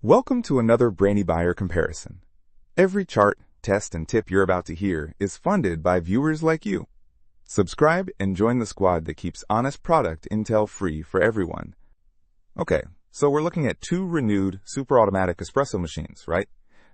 Welcome to another Brainy Buyer comparison. Every chart, test, and tip you're about to hear is funded by viewers like you. Subscribe and join the squad that keeps honest product intel free for everyone. Okay, so we're looking at two renewed super-automatic espresso machines, right?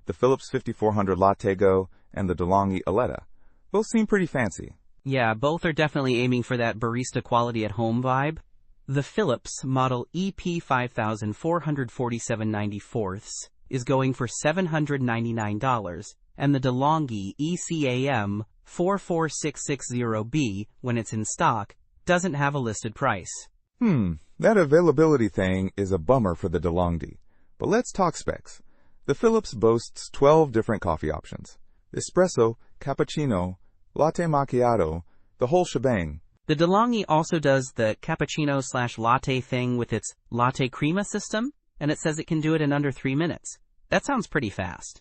The Philips 5400 LatteGo and the DeLonghi Eletta. Both seem pretty fancy. Yeah, both are definitely aiming for that barista quality at home vibe. The Philips model EP5447/94 is going for $799, and the DeLonghi ECAM 44660B, when it's in stock, doesn't have a listed price. That availability thing is a bummer for the DeLonghi. But let's talk specs. The Philips boasts 12 different coffee options. Espresso, cappuccino, latte macchiato, the whole shebang. The DeLonghi also does the cappuccino/latte thing with its latte crema system, and it says it can do it in under 3 minutes. That sounds pretty fast.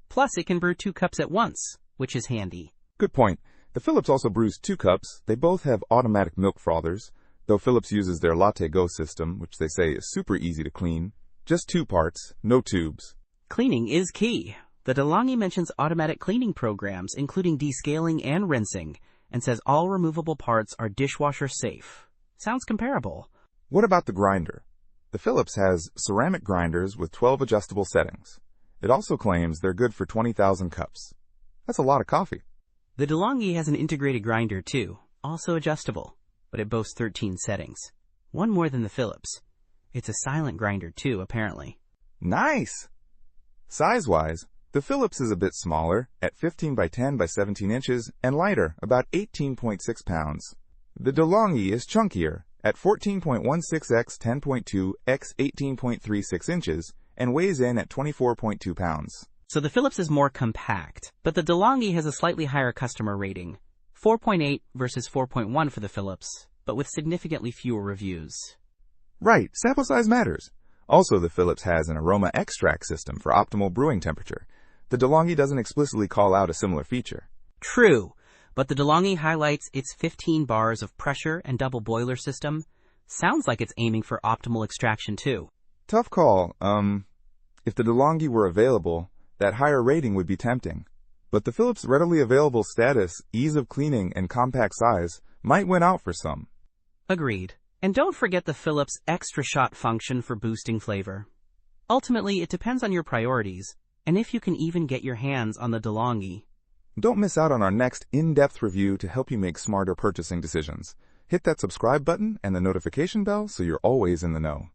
Plus, it can brew 2 cups at once, which is handy. Good point. The Philips also brews 2 cups. They both have automatic milk frothers, though Philips uses their LatteGo system, which they say is super easy to clean. Just 2 parts, no tubes. Cleaning is key. The DeLonghi mentions automatic cleaning programs, including descaling and rinsing, and says all removable parts are dishwasher safe. Sounds comparable. What about the grinder? The Philips has ceramic grinders with 12 adjustable settings. It also claims they're good for 20,000 cups. That's a lot of coffee. The DeLonghi has an integrated grinder too, also adjustable, but it boasts 13 settings. One more than the Philips. It's a silent grinder too, apparently. Nice! Size-wise, the Philips is a bit smaller, at 15 by 10 by 17 inches, and lighter, about 18.6 pounds. The DeLonghi is chunkier, at 14.16 x 10.2 x 18.36 inches, and weighs in at 24.2 pounds. So the Philips is more compact, but the DeLonghi has a slightly higher customer rating, 4.8 versus 4.1 for the Philips, but with significantly fewer reviews. Right, sample size matters. Also, the Philips has an aroma extract system for optimal brewing temperature. The DeLonghi doesn't explicitly call out a similar feature. True, but the DeLonghi highlights its 15 bars of pressure and double boiler system. Sounds like it's aiming for optimal extraction too. Tough call. If the DeLonghi were available, that higher rating would be tempting. But the Philips' readily available status, ease of cleaning, and compact size might win out for some. Agreed. And don't forget the Philips extra shot function for boosting flavor. Ultimately, it depends on your priorities, and if you can even get your hands on the DeLonghi. Don't miss out on our next in-depth review to help you make smarter purchasing decisions. Hit that subscribe button and the notification bell so you're always in the know.